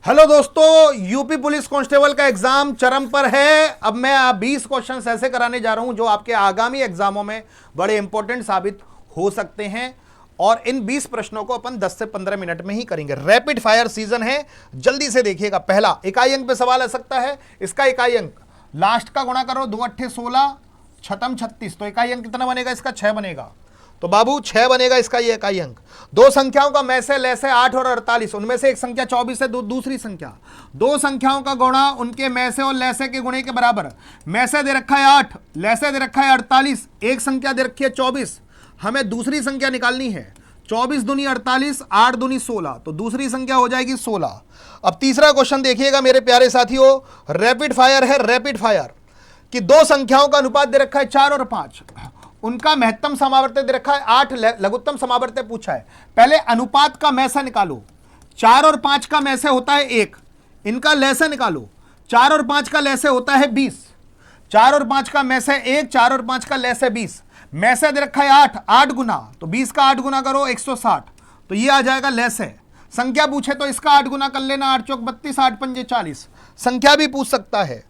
Hello दोस्तों, UP police constable का exam चरम पर है। अब मैं 20 क्वेश्चंस ऐसे कराने जा रहा हूं जो आपके आगामी एग्जामों में बड़े इंपॉर्टेंट साबित हो सकते हैं। और इन 20 प्रश्नों को अपन 10 से 15 मिनट में ही करेंगे। रैपिड फायर सीजन है, जल्दी से देखिएगा। पहला, इकाई अंक पे सवाल आ सकता है। इसका इकाई अंक लास्ट का गुणा करो, 2 अट्ठे 16, छठम 36, तो इकाई अंक कितना बनेगा? इसका 6 बनेगा। तो बाबू 6 बनेगा इसका ये इकाई अंक। दो संख्याओं का मैं से लैसे 8 और 48, उनमें से एक संख्या 24 है, दूसरी संख्या। दो संख्याओं का गुणा उनके मैं से और लैसे के गुणे के बराबर। मैं से दे रखा है 8, लैसे दे रखा है 48, एक संख्या दे रखी है 24। हमें दूसरी संख्या निकालनी है। 24 दूनी 48, 8 दूनी 16, तो दूसरी संख्या हो जाएगी 16। अब तीसरा क्वेश्चन देखिएगा मेरे प्यारे साथियों, रैपिड फायर है। रैपिड फायर कि दो संख्याओं का अनुपात दे रखा है 4 और 5, उनका महत्तम समावर्त दे रखा है 8, लघुत्तम समावर्त पूछा है। पहले अनुपात का मैसे निकालो। 4 और 5 का मैसे होता है 1, इनका लैसे निकालो। 4 और 5 का लैसे होता है 20। 4 और 5 का मैसे 1, 4 और 5 का लैसे 20। मैसे दे रखा है 8, 8 गुना, तो 20 का 8 गुना करो 160, तो ये आ जाएगा लैसे। संख्या पूछे तो इसका 8 गुना कर लेना, 8 चौक 32, 8 पंजे 40। संख्या भी पूछ सकता है।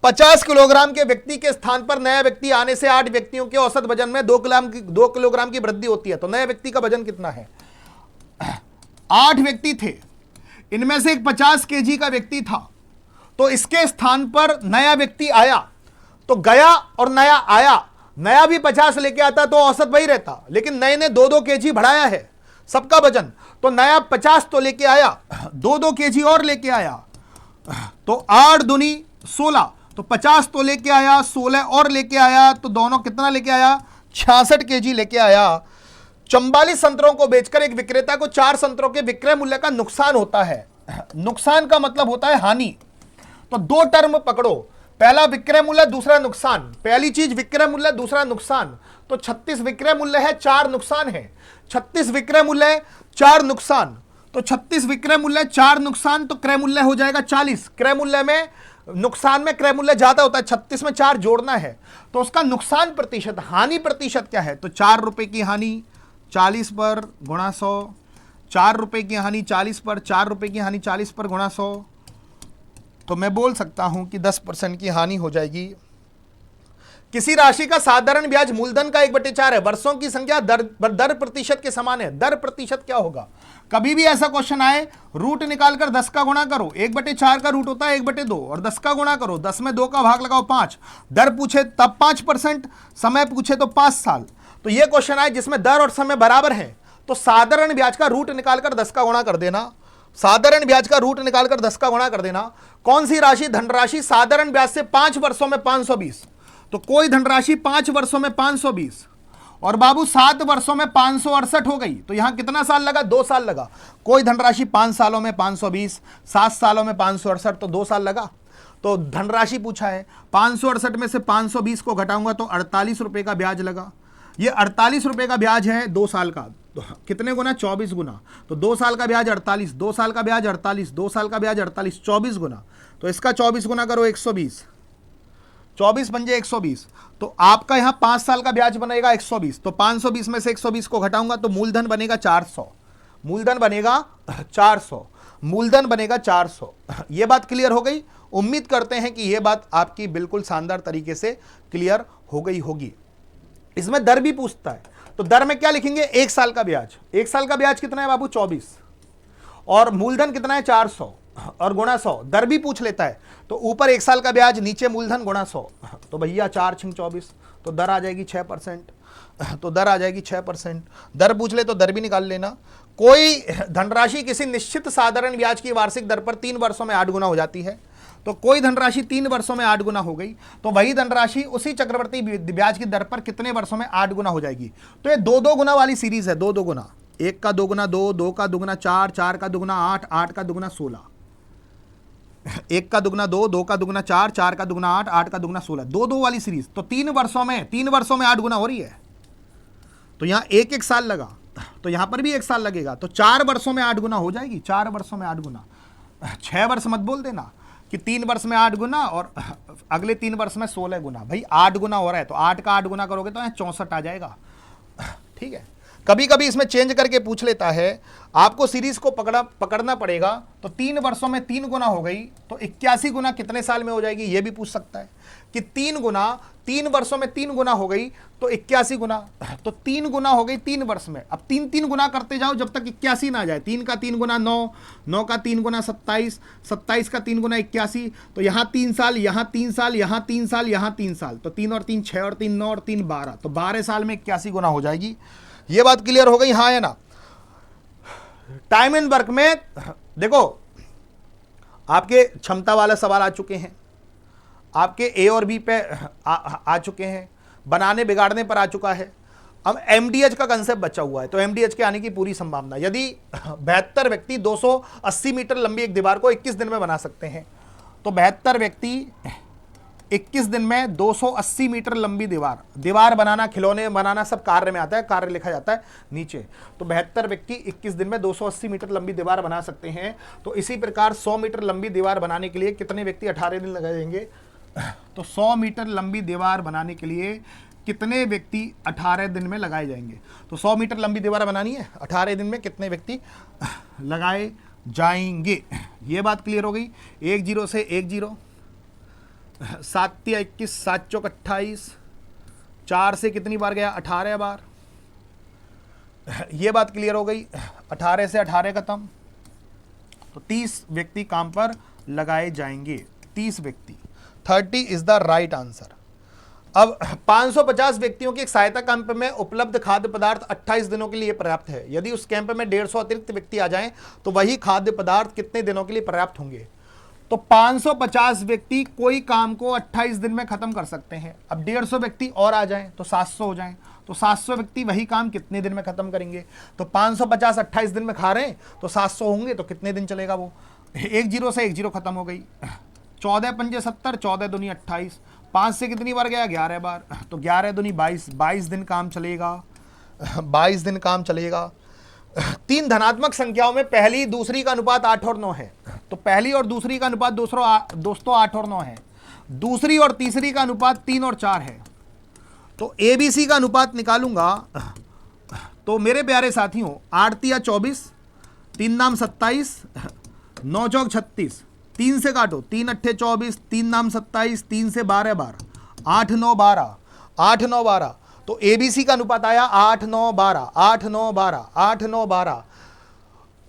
50 किलोग्राम के व्यक्ति के स्थान पर नया व्यक्ति आने से 8 व्यक्तियों के औसत वजन में 2 किलोग्राम की वृद्धि होती है, तो नए व्यक्ति का वजन कितना है? 8 व्यक्ति थे, इनमें से एक 50 केजी का व्यक्ति था, तो इसके स्थान पर नया व्यक्ति आया, तो गया और नया आया। नया भी 50 लेके आता तो औसत वही रहता, लेकिन नए ने 2-2 केजी बढ़ाया है सबका वजन, तो नया 50 तो लेके आया, 2-2 केजी और लेके आया, तो 8 दूनी 16, तो 50 तो लेके आया, 16 और लेके आया, तो दोनों कितना लेके आया? 66 केजी लेके आया। 44 संतरों को बेचकर एक विक्रेता को 4 संतरों के विक्रय मूल्य का नुकसान होता है। नुकसान का मतलब होता है हानि। तो दो टर्म पकड़ो, पहला विक्रय मूल्य, दूसरा नुकसान। पहली चीज विक्रय मूल्य, दूसरा नुकसान, तो 36 विक्रय मूल्य है, 4 नुकसान है। 36 विक्रय मूल्य, 4 नुकसान, तो 36 विक्रय मूल्य, 4 नुकसान, तो क्रय मूल्य हो जाएगा 40। क्रय मूल्य में, नुकसान में क्रय मूल्य ज्यादा होता है, 36 में 4 जोड़ना है, तो उसका नुकसान प्रतिशत, हानि प्रतिशत क्या है? तो 4 रुपए की हानि 40 पर गुणा 100, 4 रुपए की हानि 40 पर, 4 रुपए की हानि 40 पर गुणा 100, तो मैं बोल सकता हूं कि 10% की हानि हो जाएगी। किसी राशि का साधारण ब्याज मूलधन का 1/4 है, वर्षों की संख्या दर प्रतिशत के समान है। दर प्रतिशत क्या होगा? कभी भी ऐसा क्वेश्चन आए, रूट निकालकर 10 का गुणा करो, 1/4 का रूट होता है 1/2, और 10 का गुणा करो, 10 में 2 का भाग लगाओ 5। दर पूछे तब 5%, समय पूछे तो 5 साल। तो यह क्वेश्चन आए जिसमें दर और समय बराबर है, तो साधारण ब्याज का रूट निकालकर 10 का गुणा कर देना। साधारण ब्याज का रूट निकालकर 10 का गुणा कर देना। कौन सी राशि, धनराशि साधारण ब्याज से 5 वर्षों में 520, तो कोई धनराशि 5 वर्षों में 520, और बाबू 7 वर्षों में 568 हो गई, तो यहां कितना साल लगा? 2 साल लगा। कोई धनराशि 5 सालों में 520, 7 सालों में 568, तो 2 साल लगा। तो धनराशि पूछा है, 568 में से 520 को घटाऊंगा तो 48 रुपए का ब्याज लगा। ये 48 रुपए का ब्याज है 2 साल का, तो कितने गुना? 24 गुना। तो 2 साल का ब्याज 48, 2 साल का ब्याज 48, 2 साल का ब्याज 48, 24 गुना, तो इसका 24 गुना करो 120, 24 पंजे 120, तो आपका यहां 5 साल का ब्याज बनेगा 120, तो 520 में से 120 को घटाऊंगा तो मूलधन बनेगा 400, मूलधन बनेगा 400, मूलधन बनेगा 400। यह बात क्लियर हो गई? उम्मीद करते हैं कि यह बात आपकी बिल्कुल शानदार तरीके से क्लियर हो गई होगी। इसमें दर भी पूछता है, तो दर में क्या लिखेंगे? 1 साल का ब्याज। 1 साल का ब्याज कितना है बाबू? 24, और मूलधन कितना है? 400, और गुणा 100। दर भी पूछ लेता है, तो ऊपर 1 साल का ब्याज, नीचे मूलधन गुणा 100, तो भैया 4 × 24, तो दर आ जाएगी 6%, तो दर आ जाएगी 6%। दर पूछ ले तो दर भी निकाल लेना। कोई धनराशि किसी निश्चित साधारण ब्याज की वार्षिक दर पर 3 वर्षों में 8 गुना हो जाती है, तो कोई धनराशि 3 वर्षों में 8 गुना हो गई, तो वही धनराशि उसी चक्रवर्ती ब्याज की दर पर कितने वर्षों में 8 गुना हो जाएगी? तो ये 2-2 गुना वाली सीरीज है, 2-2 गुना। 1 का 2 गुना 2, 2 का 2 गुना 4, 4 का 2 गुना 8, 8 का 2 गुना 16। 1 का 2 गुना 2, 2 का 2 गुना 4, 4 का 2 गुना 8, 8 का 2 गुना 16, 2-2 वाली सीरीज। तो 3 वर्षों में 8 गुना हो रही है, तो यहां 1-1 साल लगा, तो यहां पर भी 1 साल लगेगा, तो 4 वर्षों में 8 गुना हो जाएगी। 4 वर्षों में 8 गुना, 6 वर्ष मत बोल देना कि 3 वर्ष में 8 गुना और अगले 3 वर्ष में 16 गुना। भाई 8 गुना हो रहा है, तो 8 का 8 गुना करोगे तो यहाँ 64 आ जाएगा। ठीक है, कभी कभी इसमें चेंज करके पूछ लेता है, आपको सीरीज को पकड़ना पड़ेगा। तो 3 वर्षों में 3 गुना हो गई, तो 81 गुना कितने साल में हो जाएगी, ये भी पूछ सकता है कि 3 वर्षों में 3 गुना हो गई तो 81 गुना, तो 3 गुना हो गई 3 वर्ष में। अब 3 गुना करते जाओ जब तक 81 ना आ जाए। 3 का 3 गुना 9, 9 का 3 गुना 27, 27 का 3 गुना 81, तो यहाँ 3 साल, यहाँ 3 साल, यहाँ 3 साल, यहाँ 3 साल, तो 3 और 3 6 और 3 9 और 3 12, तो 12 साल में 81 गुना हो जाएगी। ये बात क्लियर हो गई, हाँ या ना। टाइम एंड वर्क में देखो आपके क्षमता वाले सवाल आ चुके हैं, आपके ए और बी पे आ चुके हैं, बनाने बिगाड़ने पर आ चुका है। अब एमडीएच का कंसेप्ट बचा हुआ है, तो एमडीएच के आने की पूरी संभावना। यदि 72 व्यक्ति 280 मीटर लंबी एक दीवार को 21 दिन में बना सकते हैं, तो 72 व्यक्ति 21 दिन में 280 मीटर लंबी दीवार बनाना, खिलौने बनाना सब कार्य में आता है, कार्य लिखा जाता है नीचे। तो 72 व्यक्ति 21 दिन में 280 मीटर लंबी दीवार बना सकते हैं। तो इसी प्रकार 100 मीटर लंबी दीवार बनाने के लिए कितने व्यक्ति 18 दिन लगाएंगे, तो 100 मीटर लंबी दीवार बनाने के लिए कितने व्यक्ति 18 दिन में लगाए जाएंगे। तो 100 मीटर लंबी दीवार बनानी है, 18 दिन में कितने व्यक्ति लगाए जाएंगे। ये बात क्लियर हो गई। 1 0 से 1 0, 7 या 21, 7 चौक 28, 4 से कितनी बार गया, 18 बार। ये बात क्लियर हो गई। 18 से 18 खत्म, तो 30 व्यक्ति काम पर लगाए जाएंगे, 30 व्यक्ति। 30 इज द राइट आंसर। अब 550 व्यक्तियों के एक सहायता कैंप में उपलब्ध खाद्य पदार्थ 28 दिनों के लिए पर्याप्त है। यदि उस कैंप में 150 अतिरिक्त व्यक्ति आ जाएं तो वही खाद्य पदार्थ कितने दिनों के लिए पर्याप्त होंगे। तो 550 व्यक्ति कोई काम को 28 दिन में खत्म कर सकते हैं। अब 150 व्यक्ति और आ जाएं तो 700 हो जाएं, तो 700 व्यक्ति वही काम कितने दिन में खत्म करेंगे। तो 550 28 दिन में खा रहे हैं तो 700 होंगे, तो कितने दिन चलेगा वो। 1 0 से 1 0 खत्म हो गई। 14 पंजे 70, 14 दूनी 28, 5 से कितनी बार गया, 11 बार, तो 11 दूनी 22, 22 दिन काम चलेगा, 22 दिन काम चलेगा। 3 धनात्मक संख्याओं में पहली दूसरी का अनुपात 8 और 9 है, तो पहली और दूसरी का अनुपात दोस्तों 8 और 9 है। दूसरी और तीसरी का अनुपात 3 और 4 है। तो एबीसी का अनुपात निकालूंगा, तो मेरे प्यारे साथियों 8 या 24, 3 नाम 27, 9 चौक 36, 3 से काटो, 3 अट्ठे 24, 3 नाम 27, 3 से 12 बार, 8 9 12, 8 9 12, तो एबीसी का अनुपात आया 8 9 12, 8 9 12, 8 9 12।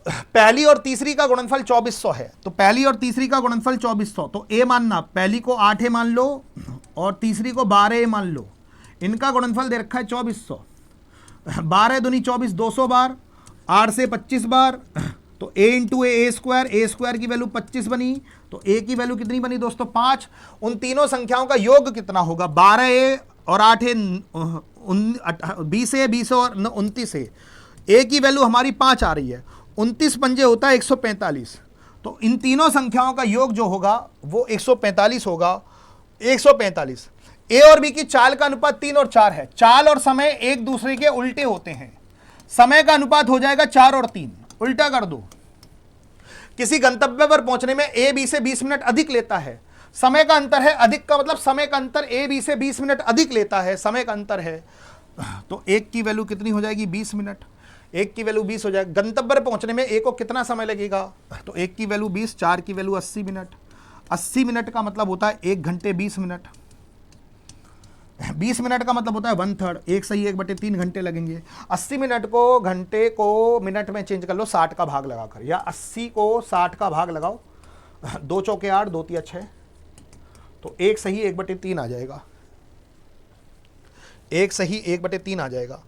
पहली और तीसरी का गुणनफल 2400 है, तो पहली और तीसरी का गुणनफल 2400, तो ए मानना, पहली को 8 ए मान लो और तीसरी को 12 ए मान लो। इनका गुणनफल दे रखा है 2400, 12 दूनी 24, 200 बार, 8 से 25 बार, तो a इंटू ए स्क्वायर की वैल्यू 25 बनी, तो a की वैल्यू कितनी बनी दोस्तों 5। उन तीनों संख्याओं का योग कितना होगा, 12a और 8a, 20a, 20 और 29 a। a की वैल्यू हमारी 5 आ रही है, 29 पंजे होता है 145, तो इन तीनों संख्याओं का योग जो होगा वो 145 होगा, 145। a और b की चाल का अनुपात 3 और 4 है। चाल और समय एक दूसरे के उल्टे होते हैं। समय का अनुपात हो जाएगा 4 और 3, उल्टा कर दो। किसी गंतव्य पर पहुंचने में ए बी से 20 मिनट अधिक लेता है। समय का अंतर है, अधिक का मतलब समय का अंतर ए बी से 20 मिनट अधिक लेता है, समय का अंतर है। तो एक की वैल्यू कितनी हो जाएगी 20 मिनट, एक की वैल्यू 20 हो जाएगी। गंतव्य पर पहुंचने में ए को कितना समय लगेगा, तो एक की वैल्यू 20, 4 की वैल्यू 80 मिनट। 80 मिनट का मतलब होता है 1 घंटे 20 मिनट। 20 मिनट का मतलब होता है 1/3, 1 सही 1/3 घंटे लगेंगे। 80 मिनट को घंटे को मिनट में चेंज कर लो 60 का भाग लगाकर, या 80 को 60 का भाग लगाओ, 2 चौके 8, 2 तिया 6, तो 1 सही 1/3 आ जाएगा, 1 सही 1/3 आ जाएगा।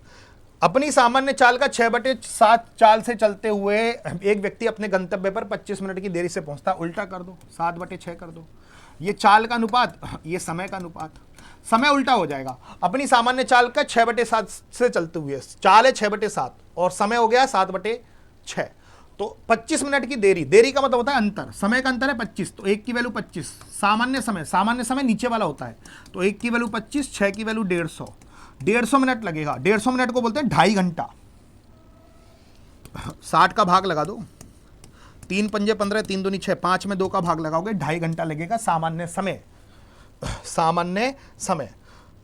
अपनी सामान्य चाल का 6/7 चाल से चलते हुए एक व्यक्ति अपने गंतव्य पर 25 मिनट की देरी से पहुंचता, उल्टा कर दो, 7/6 कर दो। ये चाल का अनुपात, ये समय का अनुपात, समय उल्टा हो जाएगा। अपनी सामान्य चाल का 6/7 से चलते हुए, चाल है 6/7 और समय हो गया 7/6, तो 25 मिनट की देरी, देरी का मतलब होता है अंतर, समय का अंतर है 25, तो 1 की वैल्यू 25। सामान्य समय नीचे वाला होता है, तो 1 की वैल्यू 25, 6 की वैल्यू 150, 150 मिनट लगेगा। 150 मिनट को बोलते हैं 2.5 घंटा। 60 का भाग लगा दो, 3 पंजे 15, 3 दूनी 6, 5 में 2 का भाग लगाओगे, 2.5 घंटा लगेगा सामान्य समय, सामान्य समय।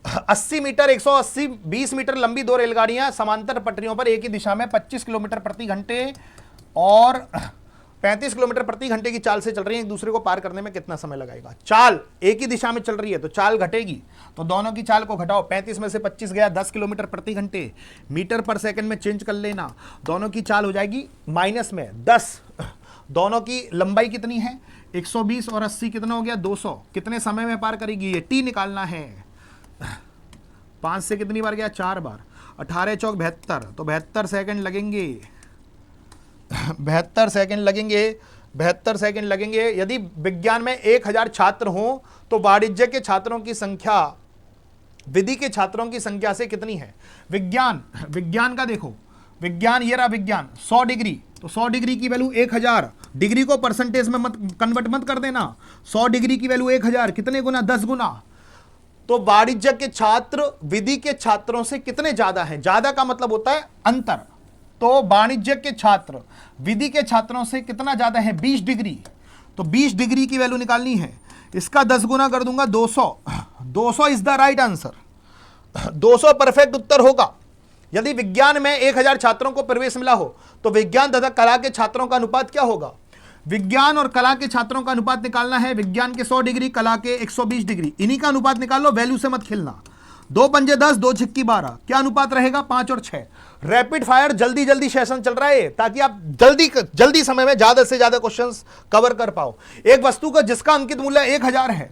80 मीटर 180 20 मीटर लंबी दो रेलगाड़ियां समांतर पटरियों पर एक ही दिशा में 25 किलोमीटर प्रति घंटे और 35 किलोमीटर प्रति घंटे की चाल से चल रही है, एक दूसरे को पार करने में कितना समय लगाएगा? चाल एक ही दिशा में चल रही है तो चाल घटेगी, तो दोनों की चाल को घटाओ, 35 में से 25 गया 10 किलोमीटर प्रति घंटे, मीटर पर सेकंड में चेंज कर लेना, दोनों की चाल हो जाएगी माइनस में 10। दोनों की लंबाई कितनी है? 120 और 80 कितना हो गया? 200। कितने समय में पार करेगी? ये टी निकालना है। 5 से कितनी बार गया? 4 बार। 18 चौक 72, तो 72 सेकंड लगेंगे। 72 सेकंड लगेंगे। 72 सेकंड लगेंगे। यदि विज्ञान में 1000 छात्र हों तो वाणिज्य के छात्रों की संख्या विधि के छात्रों की संख्या से कितनी है? विज्ञान का देखो, विज्ञान ये रहा विज्ञान 100 डिग्री, तो 100 डिग्री की वैल्यू 1000। डिग्री को परसेंटेज में मत कन्वर्ट मत कर देना। 100 डिग्री की वैल्यू 1000, कितने गुना? 10 गुना। तो वाणिज्य के छात्र विधि के छात्रों से कितने ज्यादा हैं? ज्यादा का मतलब होता है अंतर। तो वाणिज्य के छात्र विधि के छात्रों से कितना ज्यादा है? 20 डिग्री। तो 20 डिग्री की वैल्यू निकालनी है, इसका 10 गुना कर दूंगा 200। 200 is the right answer. 200 perfect उत्तर होगा। यदि विज्ञान में 1000 छात्रों को प्रवेश मिला हो तो विज्ञान तथा कला के छात्रों का अनुपात क्या होगा? विज्ञान और कला के छात्रों का अनुपात निकालना है। विज्ञान के 100 डिग्री, कला के 120 डिग्री, इन्हीं का अनुपात निकाल लो, वैल्यू से मत खेलना। 2 पंजे 10, 2 छिक्की 12, क्या अनुपात रहेगा? 5 और 6। रैपिड फायर जल्दी जल्दी सेशन चल रहा है ताकि आप जल्दी समय में ज्यादा से ज्यादा क्वेश्चंस कवर कर पाओ। एक वस्तु का जिसका अंकित मूल्य 1000 है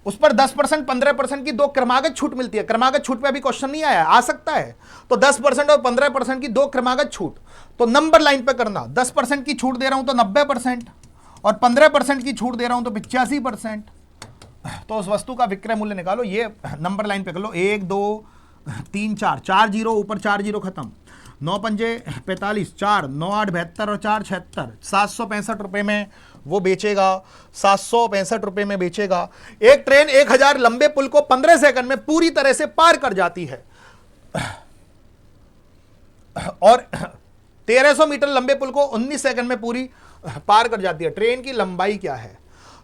उस पर 10% 15% की 2 क्रमागत छूट मिलती है। क्रमागत छूट पे अभी क्वेश्चन नहीं आया, आ सकता है। तो 10% और 15% की 2 क्रमागत छूट, तो नंबर लाइन पे करना। 10% की छूट दे रहा हूं तो 90% और 15% की छूट दे रहा हूं तो 85%। तो उस वस्तु का विक्रय मूल्य निकालो। ये नंबर लाइन पे कर लो। 1 2 3 4, 4 जीरो ऊपर, 4 जीरो खत्म। 9 पंजे 45, 4 9 8 72 और 4 76। 765 रुपए में वो बेचेगा, 765 रुपए में बेचेगा। एक ट्रेन 1000 लंबे पुल को 15 सेकंड में पूरी तरह से पार कर जाती है और 1300 मीटर लंबे पुल को 19 सेकंड में पूरी पार कर जाती है। ट्रेन की लंबाई क्या है?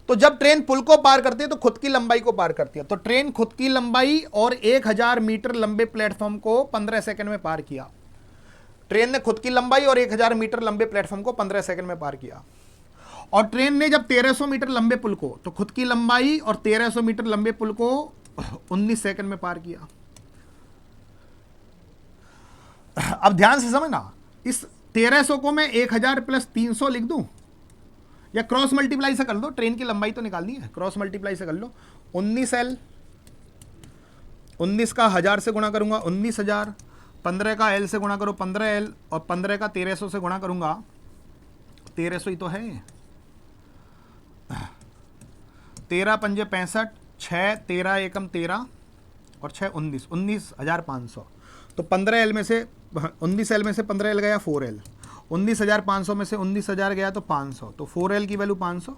तो जब ट्रेन पुल को पार करती है तो खुद की लंबाई को पार करती है। तो ट्रेन खुद की लंबाई और 1000 मीटर लंबे प्लेटफॉर्म को 15 सेकंड में पार किया। ट्रेन ने खुद की लंबाई और 1000 मीटर लंबे प्लेटफॉर्म को 15 सेकंड में पार किया। और ट्रेन ने जब 1300 मीटर लंबे पुल को, तो खुद की लंबाई और 1300 मीटर लंबे पुल को 19 सेकंड में पार किया। अब ध्यान से समझना, इस 1300 को मैं 1000 प्लस 300 लिख दूं या क्रॉस मल्टीप्लाई से कर लो। ट्रेन की लंबाई तो निकालनी है, क्रॉस मल्टीप्लाई से कर लो। 19L, 19 का 1000 से गुणा करूंगा 19000, 15 का L से गुणा करो 15L और 15 का 1300 से गुणा करूंगा 1300 ही तो है। 13 पंजे 65, 6 13 एकम 13 और 6 19, 19,500। तो 15L में से 19L में से 15L गया 4L, 19,500 में से 19,000 गया तो 500, तो 4L की वैल्यू 500।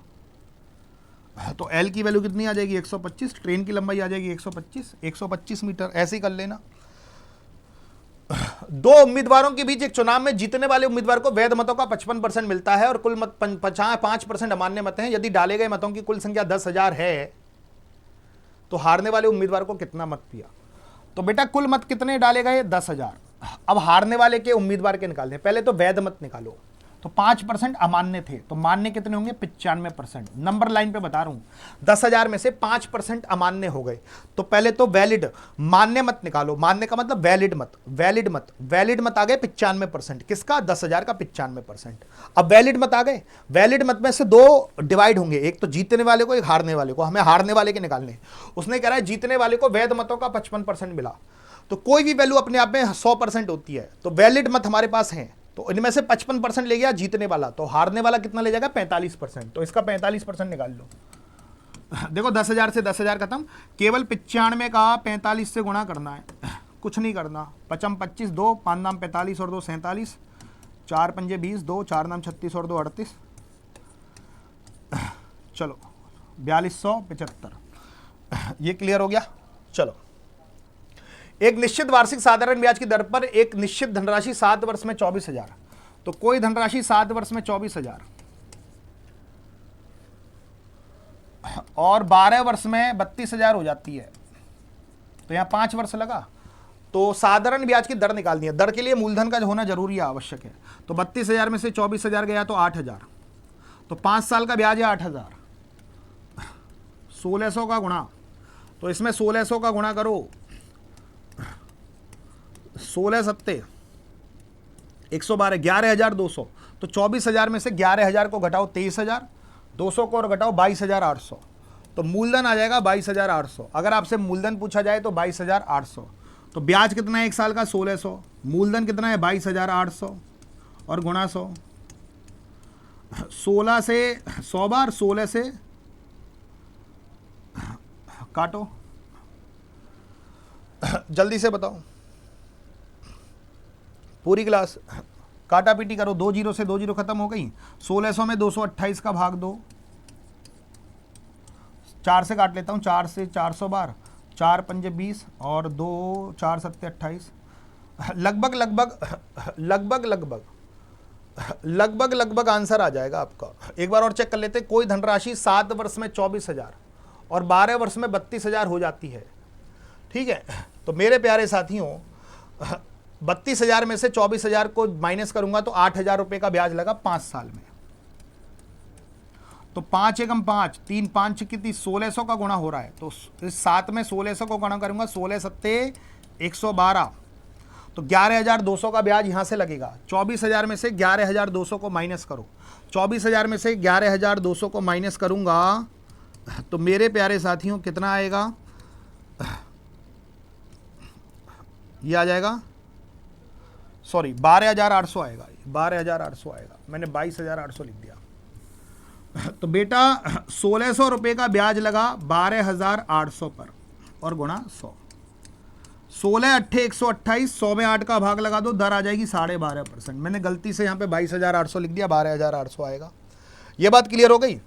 तो L की वैल्यू कितनी आ जाएगी? 125। ट्रेन की लंबाई आ जाएगी 125 मीटर। ऐसे ही कर लेना। 2 उम्मीदवारों के बीच एक चुनाव में जीतने वाले उम्मीदवार को वैध मतों का 55% मिलता है और कुल मत 5% अमान्य मत हैं। यदि डाले गए मतों की कुल संख्या 10,000 है तो हारने वाले उम्मीदवार को कितना मत दिया? तो बेटा कुल मत कितने डाले गए? 10,000। अब हारने वाले के उम्मीदवार के निकालने, पहले तो वैध मत निकालो। तो 5% अमान्य थे, तो मान्य कितने होंगे? 95%। नंबर लाइन पे बता रहा हूं, 10,000 में से 5% अमान्य हो गए। तो पहले तो वैलिड, मान्य मत निकालो। मान्य का मतलब वैलिड मत, वैलिड मत आ गए 95%। किसका? 10,000 का 95%। अब वैलिड मत आ गए। वैलिड मत में से 2 डिवाइड होंगे, एक तो जीतने वाले को, एक हारने वाले को। हमें हारने वाले के निकालने। उसने कह रहा है जीतने वाले को वैध मतों का 55% मिला। तो कोई भी वैल्यू अपने आप में 100% होती है। तो वैलिड मत हमारे पास हैं, तो इनमें से 55% ले गया जीतने वाला, तो हारने वाला कितना ले जाएगा? 45%। तो इसका 45% निकाल लो। देखो 10,000 से 10,000 खत्म, केवल 95 का 45 से गुणा करना है, कुछ नहीं करना। 55 25, 2 5 नाम 45 और 2 47, 4 पंजे 20, 2 4 नाम 36 और 2 38। चलो 4275, ये क्लियर हो गया। चलो, एक निश्चित वार्षिक साधारण ब्याज की दर पर एक निश्चित धनराशि 7 वर्ष में 24,000। तो कोई धनराशि 7 वर्ष में 24,000 और 12 वर्ष में 32,000 हो जाती है। तो यहाँ 5 वर्ष लगा, तो साधारण ब्याज की दर निकालनी है। दर के लिए मूलधन का होना जरूरी है, आवश्यक है। तो 32,000 में से 24,000 गया तो 8,000, तो 5 साल का ब्याज है 8,000। 1600 का गुणा, तो इसमें 1600 का गुणा करो, 16 सत्ते 112, 11,200। तो 24,000 में से 11,000 को घटाओ 23,000, 200 को और घटाओ 22,800, तो मूलधन आ जाएगा 22,800। अगर आपसे मूलधन पूछा जाए तो 22,800। तो ब्याज कितना है 1 साल का 1600, मूलधन कितना है 22,800 और गुणा 100, 16 से 100 बार, 16 से काटो, जल्दी से बताओ पूरी क्लास, काटा पीटी करो। 2 जीरो से 2 जीरो खत्म हो गई। 1600 में 228 का भाग दो, 4 से काट लेता हूँ, 4 से 400 बार, 4 पंजे 20 और 2 4 सत्ते 28, लगभग लगभग आंसर आ जाएगा आपका। एक बार और चेक कर लेते हैं। कोई धनराशि 7 वर्ष में 24,000 और 12 वर्ष में 32,000 हो जाती है, ठीक है। तो मेरे प्यारे साथियों, 32,000 में से 24,000 को माइनस करूंगा तो 8,000 रुपए का ब्याज लगा 5 साल में। तो 5 एकम 5, 3 5 कितनी 1600 का गुणा हो रहा है। तो इस 7 में 1600 को गुणा करूंगा, 16 सत्ते 112, तो 11,200 का ब्याज यहां से लगेगा। 24,000 में से 11,200 को माइनस करो, 24,000 में से 11,200 को माइनस करूंगा तो मेरे प्यारे साथियों कितना आएगा, ये आ जाएगा, सॉरी 12,800 आएगा, 12,800 आएगा। मैंने 22,800 लिख दिया। तो बेटा 1600 रुपए का ब्याज लगा 12,800 पर और गुणा 100, 16 अट्ठे 128, 100 में 8 का भाग लगा दो, दर आ जाएगी 12.5%। मैंने गलती से यहाँ पे 22,800 लिख दिया, 12,800 आएगा। ये बात क्लियर हो गई।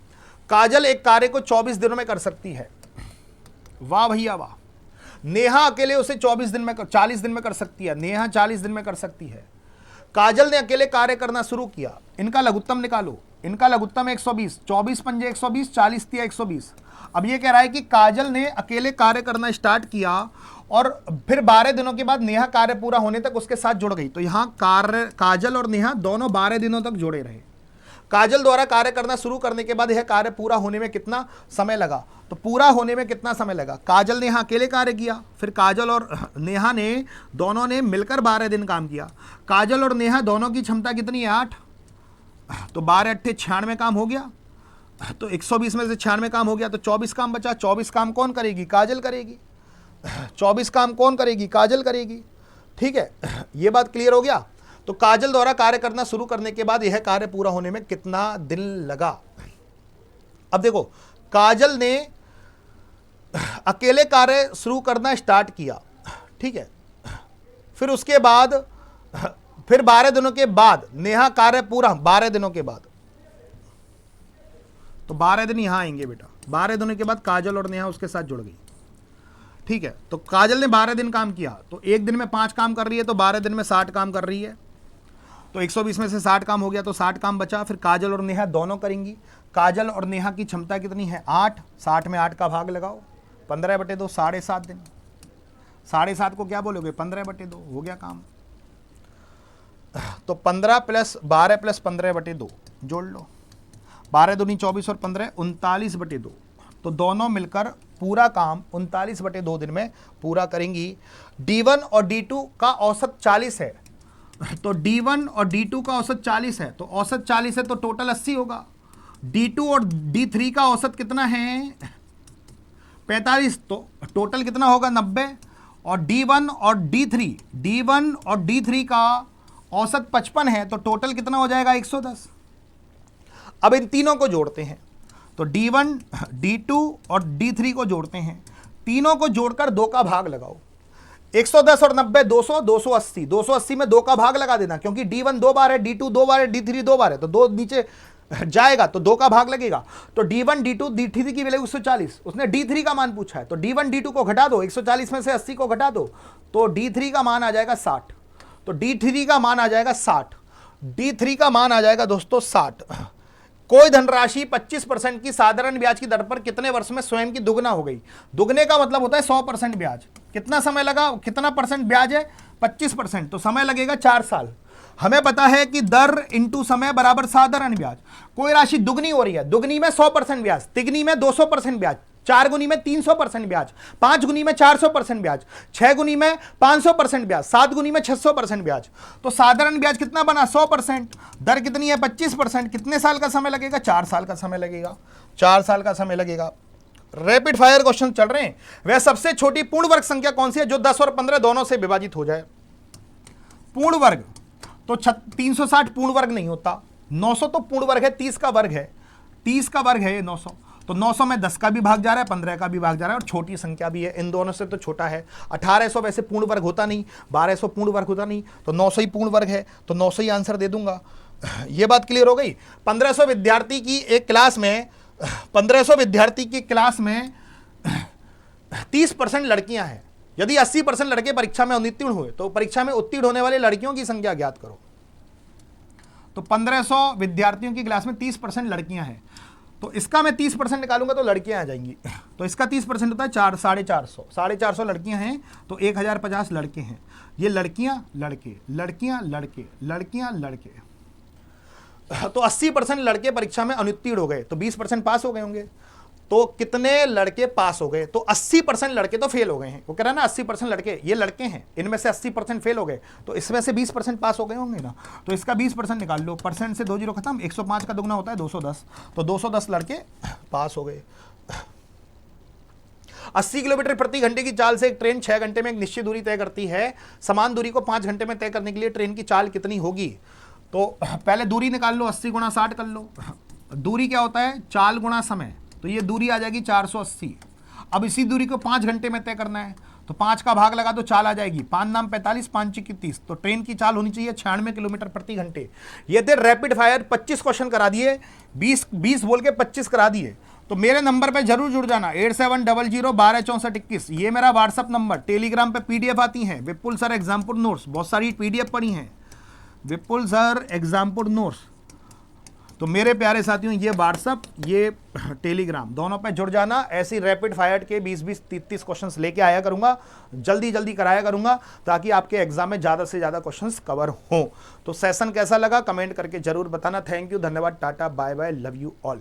काजल एक कार्य को 24 दिनों में कर सकती है, वाह भैया वाह। नेहा अकेले उसे 40 दिन में कर सकती है, नेहा 40 दिन में कर सकती है। काजल ने अकेले कार्य करना शुरू किया। इनका लघुत्तम निकालो, इनका लघुत्तम 120, 24 पंजे 120, 40 तिया 120। अब ये कह रहा है कि काजल ने अकेले कार्य करना स्टार्ट किया और फिर 12 दिनों के बाद नेहा कार्य पूरा होने तक उसके साथ जुड़ गई। तो यहां काजल और नेहा दोनों 12 दिनों तक जुड़े रहे। काजल द्वारा कार्य करना शुरू करने के बाद यह कार्य पूरा होने में कितना समय लगा, तो पूरा होने में कितना समय लगा। काजल ने यहाँ अकेले कार्य किया, फिर काजल और नेहा ने दोनों ने मिलकर 12 दिन काम किया। काजल और नेहा दोनों की क्षमता कितनी है 8, तो 12 अट्ठे 96 काम हो गया। तो 120 में से 96 काम हो गया, तो 24 काम बचा। 24 काम कौन करेगी, काजल करेगी। 24 काम कौन करेगी, काजल करेगी। ठीक है, ये बात क्लियर हो गया। तो काजल द्वारा कार्य करना शुरू करने के बाद यह कार्य पूरा होने में कितना दिन लगा। अब देखो, काजल ने अकेले कार्य शुरू करना स्टार्ट किया, ठीक है। फिर उसके बाद फिर 12 दिनों के बाद नेहा कार्य पूरा, 12 दिनों के बाद, तो 12 दिन यहां आएंगे बेटा। 12 दिनों के बाद काजल और नेहा उसके साथ जुड़ गई, ठीक है। तो काजल ने 12 दिन काम किया, तो एक दिन में 5 काम कर रही है, तो 12 दिन में 60 काम कर रही है। तो 120 में से 60 काम हो गया, तो 60 काम बचा। फिर काजल और नेहा दोनों करेंगी। काजल और नेहा की क्षमता कितनी है 8, 60 में 8 का भाग लगाओ, 15/2, 7.5 दिन। 7.5 को क्या बोलोगे, 15/2 हो गया काम। तो 15 + 12 + 15/2 जोड़ लो, 12 दूनी 24 और 15 39/2। तो दोनों मिलकर पूरा काम 39/2 दिन में पूरा करेंगी। D1 और D2 का औसत 40 है, तो D1 और D2 का औसत 40 है, तो औसत 40 है तो टोटल 80 होगा। D2 और D3 का औसत कितना है 45, तो टोटल कितना होगा 90। और D1 और D3 का औसत 55 है, तो टोटल कितना हो जाएगा 110। अब इन तीनों को जोड़ते हैं, तो D1, D2 और D3 को जोड़ते हैं। तीनों को जोड़कर 2 का भाग लगाओ। 110 और 90 200, 280, 280 में 2 का भाग लगा देना, क्योंकि D1 2 बार है, D2 2 बार है, D3 2 बार है, तो 2 नीचे जाएगा तो 2 का भाग लगेगा। तो D1 D2 D3 की वैल्यू 140, उसने D3 का मान पूछा है, तो D1 D2 को घटा दो, 140 में से 80 को घटा दो, तो D3 का मान आ जाएगा 60। तो D3 का मान आ जाएगा 60, D3 का मान आ जाएगा दोस्तों 60। कोई धनराशि 25% की साधारण ब्याज की दर पर कितने वर्ष में स्वयं की दुगना हो गई। दुगने का मतलब होता है 100% ब्याज। कितना समय लगा, कितना परसेंट ब्याज है, 25%, तो समय लगेगा 4 साल। हमें पता है कि दर इंटू समय बराबर साधारण ब्याज। कोई राशि दुगनी हो रही है, दुगनी में 100% ब्याज, तिगनी में 200% ब्याज, 4 गुनी में 300% ब्याज, 5 गुनी में 400% ब्याज, 6 गुनी में 500% ब्याज, 7 गुनी में 600% ब्याज। तो साधारण ब्याज कितना बना, 100%। दर कितनी है, 25%। कितने साल का समय लगेगा, 4 साल का समय लगेगा, 4 साल का समय लगेगा। रैपिड फायर क्वेश्चन चल रहे हैं। वह सबसे छोटी पूर्ण वर्ग संख्या कौन सी है जो 10 और 15 दोनों से विभाजित हो जाए। पूर्ण वर्ग तो 360 पूर्ण वर्ग नहीं होता, 900 तो पूर्ण वर्ग है, 30 का वर्ग है, 30 का वर्ग है ये 900। तो 900 में 10 का भी भाग जा रहा है, 15 का भी भाग जा रहा है, और छोटी संख्या भी है, इन दोनों से तो छोटा है। 1800 वैसे पूर्ण वर्ग होता नहीं, 1200 पूर्ण वर्ग होता नहीं, तो 900 ही पूर्ण वर्ग है, तो 900 ही आंसर दे दूंगा। ये बात क्लियर हो गई। 1500 विद्यार्थी की एक क्लास में 1500 विद्यार्थी की क्लास में 30% लड़कियां हैं। यदि 80% लड़के परीक्षा में उत्तीर्ण हुए तो परीक्षा में उत्तीर्ण होने वाले लड़कियों की संख्या ज्ञात करो। तो 1500 विद्यार्थियों की क्लास में 30% लड़कियां हैं, तो इसका मैं 30% निकालूंगा तो लड़कियां आ जाएंगी। तो इसका 30% होता है 450 लड़कियां हैं, तो 1050 लड़के हैं। ये लड़कियां लड़के, लड़कियां लड़के, लड़कियां लड़के, तो 80% लड़के परीक्षा में अनुत्तीर्ण हो गए, तो 20% पास हो गए होंगे। तो कितने लड़के पास हो गए, तो 80% लड़के तो फेल हो गए हैं। वो कह रहा है ना 80% लड़के, ये लड़के हैं, इनमें से 80% फेल हो गए, तो इसमें से 20% पास हो गए होंगे ना। तो इसका 20% निकाल लो, परसेंट से 2 जीरो खत्म, 105 का दुगना होता है 210, तो 210 लड़के पास हो गए। 80 किलोमीटर प्रति घंटे की चाल से एक ट्रेन 6 घंटे में एक निश्चित दूरी तय करती है। समान दूरी को 5 घंटे में तय करने के लिए ट्रेन की चाल कितनी होगी। तो पहले दूरी निकाल लो, 80 गुणा 60 कर लो। दूरी क्या होता है, चाल गुणा समय, तो ये दूरी आ जाएगी 480। अब इसी दूरी को 5 घंटे में तय करना है, तो 5 का भाग लगा तो चाल आ जाएगी, 5 नाम 45, 5 चिक्की 30, तो ट्रेन की चाल होनी चाहिए 96 किलोमीटर प्रति घंटे। ये थे रैपिड फायर, 25 क्वेश्चन करा दिए, 20 बोल के 25 करा दिए। तो मेरे नंबर पे जरूर जुड़ जाना, 8700126421, ये मेरा व्हाट्सअप नंबर। टेलीग्राम पे पीडीएफ आती हैं, विपुल सर एग्जाम्पल नोट्स, बहुत सारी पीडीएफ पड़ी हैं, विपुल सर एग्जाम्पल नोट्स। तो मेरे प्यारे साथियों, ये व्हाट्सअप, ये टेलीग्राम, दोनों पे जुड़ जाना। ऐसी रैपिड फायर के 20-20, 30-30 क्वेश्चंस लेके आया करूंगा, जल्दी जल्दी कराया करूंगा, ताकि आपके एग्जाम में ज़्यादा से ज़्यादा क्वेश्चंस कवर हों। तो सेशन कैसा लगा कमेंट करके जरूर बताना। थैंक यू, धन्यवाद, tata, bye bye, love you all.